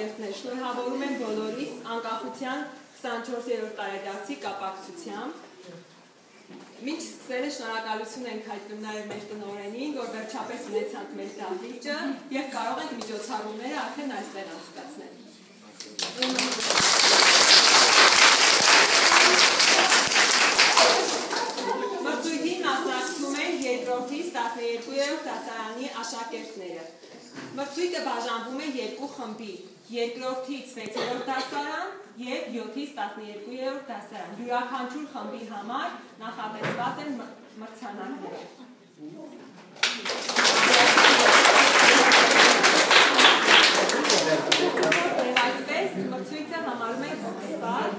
աշակերտներ, շնորհավորում եմ բոլորիս անկախության 24-րդ տարեդարձի կապակցությամբ։ Մինչ սկսելը շնորհակալություն ենք հայտնում նաև մեր տնօրենին, որ վերջապես ունեցանք մեր դահլիճը և կարող ենք միջոցառումները արդեն այստեղ անցկացնել։ Մրցույթին մասնակցում են երկրորդից 12-րդ դասարանի աշակերտները։ Մրցույթը բաժանվում է երկու խմբի, երկրորդից 6-րդ դասարան և 7-ից 12-րդ դասարան։ Յուրաքանչյուր խմբի համար նախատեսված են մրցանակներ։ Այսպես մրցույթը համարում ենք սկսված,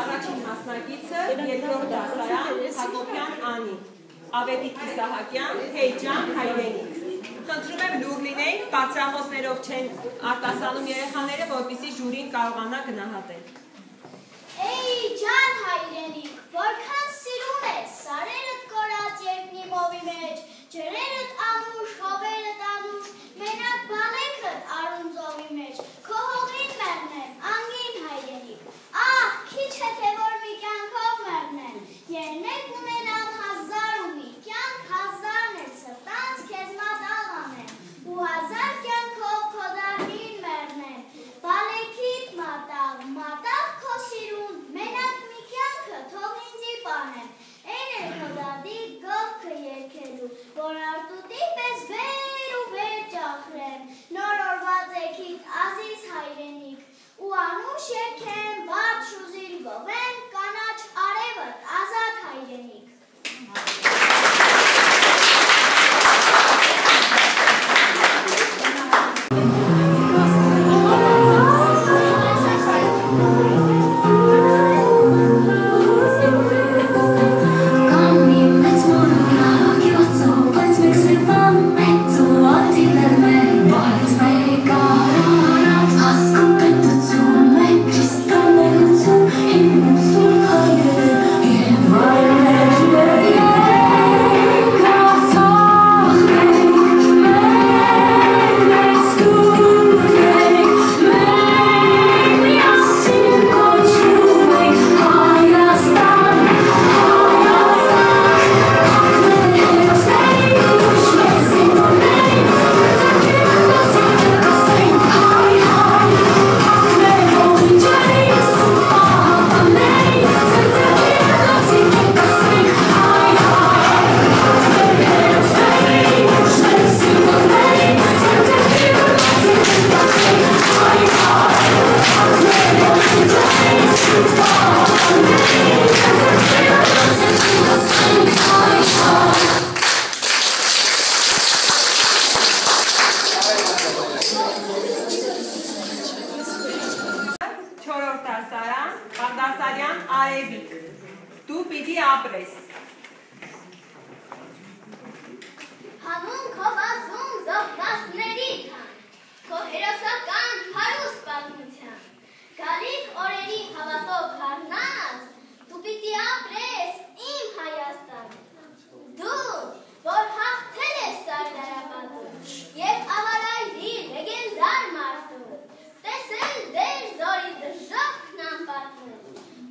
առաջին մասնակիցը երկրորդ դասարան Հակոբյան Անի, Ավետիք Իսահակյան, Հեյջան Հայրենիկ։ Խնդրում եմ լուր լինենք, բարձրախոսներով չեն արտասանում երեխաները, որպեսզի ժյուրին կարողանա գնահատել։ Հեյջան Հայրենիկ, որքան սիրուն ես, սարերդ կորած երկնի մովի մեջ, ջրերդ ամուր, հովերդ անուր, մենակ բալեքդ արուն ծովի մեջ, քո հողին մեռնեմ, անգին Հայրենիկ, ահ, քիչ է թե որ մի կյանքով մեռնեմ, երնեք ունենամ հազար ու մի, կյանք հազարն է սրտանց քեզ մատաղ անեմ, ու հազար կյանքով քո դարին մեռնեմ, բալեքիդ մատաղ, մատաղ քո սիրուն, մենակ մի կյանքը թող ինձի պանեմ, այն է քո դադի գովքը երկելու, որ արտուտի պես վեր ու վեր ճախրեմ, նոր օրված էքիդ ազիզ Հայրենիկ, ու անուշ երկեմ, բարձ շուզիլ գովեմ, կանաչ արևդ ազատ Հայրենիկ։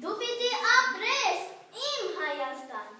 Դու պիտի ապրես իմ Հայաստան,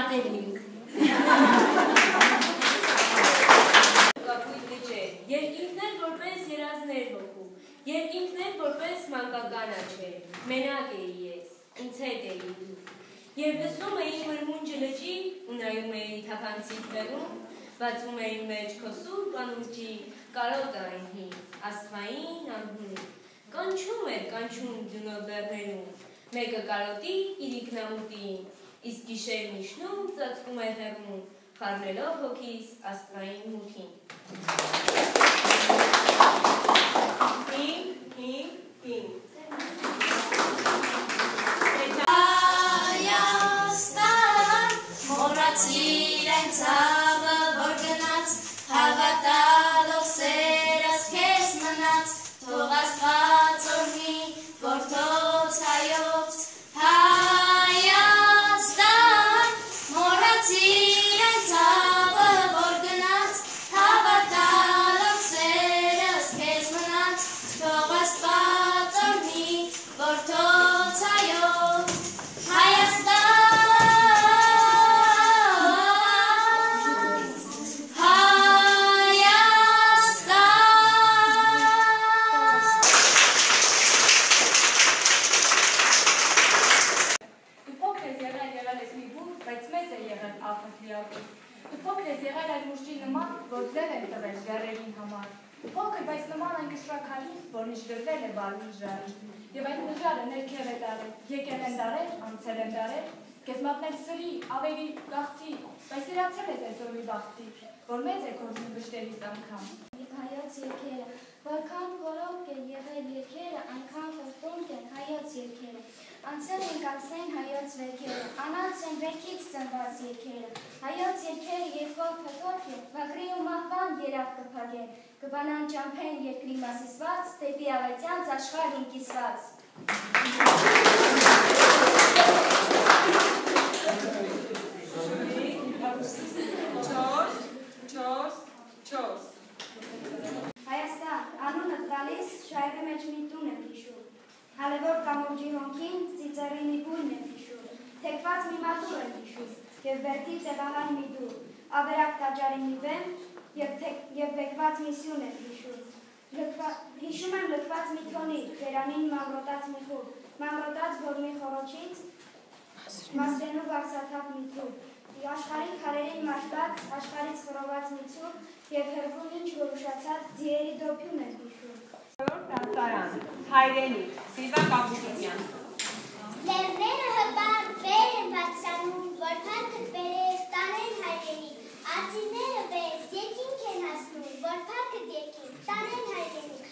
Կատերինք։ Կապույտ լիճեր, երկինքներ որպես երազներ հոգու, երկինքներ որպես մանկական աչեր, մենակ էի ես, ինձ հետ էի դու, և լսում էի մրմունջը լճի ու նայում էի թափանցիկ բեղում, բացում էի մեջ քո սուրբ անուրջի կարոտ այն հին, աստղային անհուն, կանչում էր կանչում ձյունով բեռներում, մեկը կարոտի իր ինքնամուտին, իսկ գիշերն իջնում ծածկում էր հեռվում, խառնելով հոգիս աստղային մուտքին։ Հին Հայաստան, մոռացիր այն ցավը, որ գնաց, հավատալով սերս քեզ մնաց, թող Աստված օրհնի, որդոց հայոց, Հայաստան, մոռացիր այն ցավը, որ գնաց, հավատալով սերս քեզ մնաց, թող Աստված օրհնի, որդոց հայոց, Փոքր, բայց նման այն կշռաքարի, որն իջգրվել է բալի ժար, և այդ նժարը ներքև է դարել, եկել են դարել, անցել են դարել, կեզ մատնել սրի, ավերի գաղթի, բայց իրացել է ձեզորի բաղթի, որ մեծ է քոզնի բշտերից անգամ։ Հայոց երկերը, որքան կորոք են եղել երկերը, այնքան խրտունք են հայոց երկերը, անցել ենք անցնեն հայոց վերքերը, անանց են վերքից ծնված երկերը, հայոց երկերը երկով փթոք են, վագրի ու մահվան երավ կփագեն, կբանան ճամփեն երկրի մասիսված, դեպի ավետյանց աշխարհին կիսված։ Հայաստան, անունդ տալիս, շայրի մեջ մի տուն եմ հիշում, հալևոր կամուրջի հոնքին ծիծեռի մի բույն եմ հիշում, թեքված մի մատուր եմ հիշում, և բերդի տեղահան մի դուր, ավերակ տաճարի մի վեմ, և բեկված մի սյուն եմ հիշում, հիշում եմ լքված մի թոնի, բերանին մանրոտած մի խուր, մանրոտած որմի խորոչից, մասրենու վարսաթապ մի թուր, աշխարհի քարերին մաշված, աշխարհից խռոված մի ցուր և հեռվում ինչ որ ուշացած ձիերի դոփյուն եմ հիշում։ Տասարան, հայրենիք, Սիլվա Կապուտոսյան։ Լեռները հպար վեր են բարձրանում, որքան թփեր է տանեն հայրենիք, ածիները վեր երկինք են հասնում, որքան երկինք տանեն հայրենիք,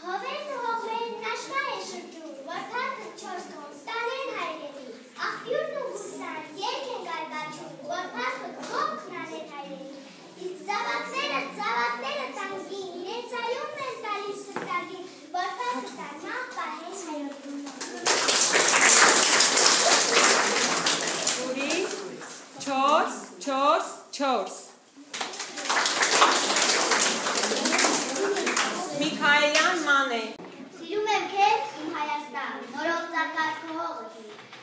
հովերն ու հողերն աշխարհ է շրջում, որքան չորս կողմ տանեն հայրենիք, աղբյուրն ու գուսան երկ են գարգաչում, որքան կողքն անեն հայրենիք, իսկ զավակները տանձին, իրենց այում են տալիս սրտագին, որքան կտանմաղ պահեն հայոթում։ Ուրիշ, չորս։ Միքայելյան Մանե։ Սիրում եմ քեզ, իմ Հայաստան, նորով ծակած քո հողը,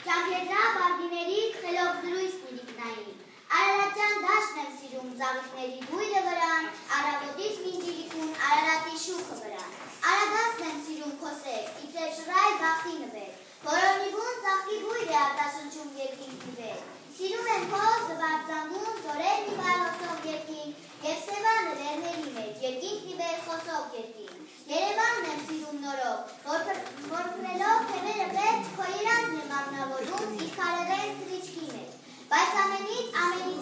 ճամփեզա բարդիների խելոք զրույց նիրիկնային, Արարատյան դաշտն եմ սիրում ծաղիկների բույրը վրան, առավոտից մինջիլիկուն Արարատի շուքը վրան, Արագասն եմ սիրում քո սեր, իծեր շռայ բախտի նվեր, որոնիվուն ծաղկի բույր է արտաշնչում երկինքի վեր, սիրում եմ քո զվարծանգուն ձորեր մի վար հոսող երկին, և սևանը լեռների մեջ, երկինքն ի վեր խոսող երկին, Երևանն եմ սիրում նորով, որ փրելով թևերը պետ, քո երազն եմ ամնավորում իր կարևեն թրիչքի մեջ, բայց ամենից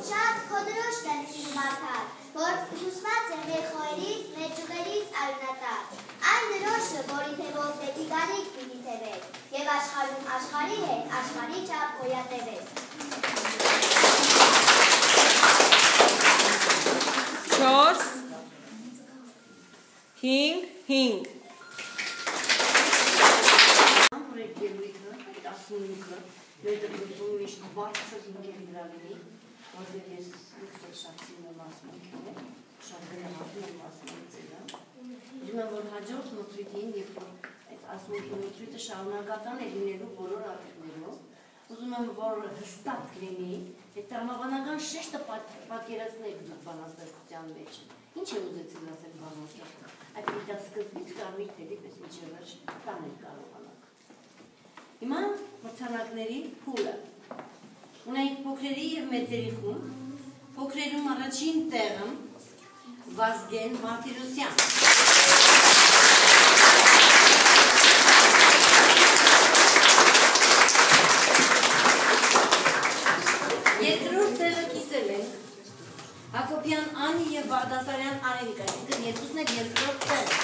շատ քո դրոշն եմ սիրում արդար, որ հյուսված է մեր խոհերից, մեր ջղերից արյունատար, այն դրոշը, որի թևով դեպի գալիք պիտի թևեր, և աշխարհում աշխարհի հետ, աշխարհի չափ գոյատևեր։ Չորս, հինգ։ Ելույթը, այդ ասունիքը, մեր դրգությունում միշտ բարձր հինգերի գրավելի, որտեղ ես լքսել շատ սիրում ասում եմ, շատ գրավատում եմ ասում եմ ծելը։ Ուզում եմ, որ հաջորդ մոծույթին, երբ որ այդ ասունիքի մոծույթը շարունակական է լինելու բոլոր ակրներով, ուզում եմ, որ հստակ լինի, այդ տրամաբանական շեշտը պատկերացնեք դուք բանաստեղծության մեջ։ Ինչ է ուզեցին ասել բանաստեղծը։ Այդ դա սկզբից կարմիր թելի պես միջև վերջ տանել կարողանաք։ Հիմա մրցանակների փուլը։ Ունենք փոքրերի եւ մեծերի խումբ։ Փոքրերում առաջին տեղը Վազգեն Մարտիրոսյան։ Երկրորդ տեղը կիսել են Հակոբյան Անի եւ Բաղդասարյան Արևիկ, այսինքն երկուսն են երկրորդ տեղը։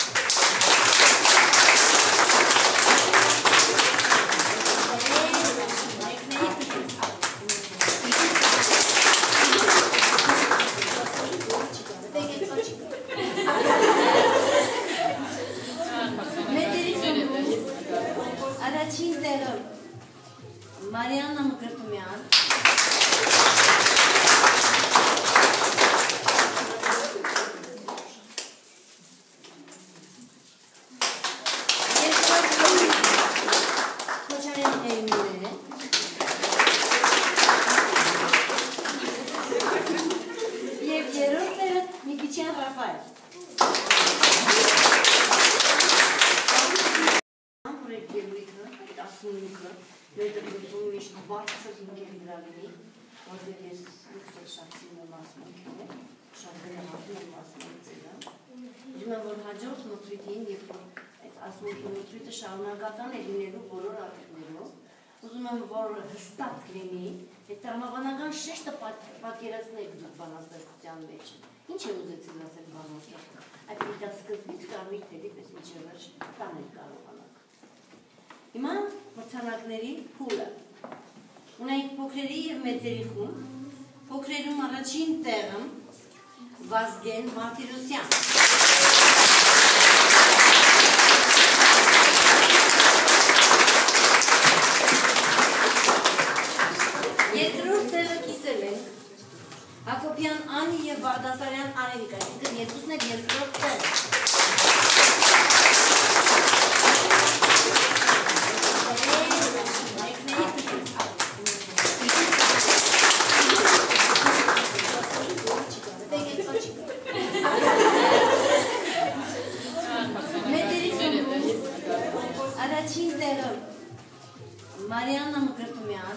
Առաջին տեղը Մարիաննա Մկրտումյան։ Քոչարյան Էմինե։ Եվ երրորդ տեղը Նիկիչյան Ռաֆայել։ Ասունքը, մեր դրգությունում միշտ բարձր ինքեր գրավինի, որտեղ ես լուքսել շախսին եմ ասմունք է, շատ գրավատում եմ ասմունք ձելը։ Ուզում եմ, որ հաջորդ մոծույթին, երբ որ այդ ասմունքի մոծույթը շարունակական է լինելու բոլոր ակրներով, ուզում եմ, որ հստակ լինի, այդ տրամաբանական շեշտը պատկերացնեք դուք բանաստեղծության մեջ։ Ինչ է ուզեցին ասել բանաստեղծը։ Այդ դա սկզբից կարմիր թելի պես միջև վերջ տանել կարողանաք։ Հիմա մրցանակների փուլը։ Ունենք փոքրերի եւ մեծերի խումբ։ Փոքրերում առաջին տեղը Վազգեն Մարտիրոսյան։ Երկրորդ տեղը կիսել են Հակոբյան Անի եւ Բաղդասարյան Արևիկ, այսինքն երկուսն են երկրորդ տեղը։ Առաջին տեղը Մարիաննա Մկրտումյան։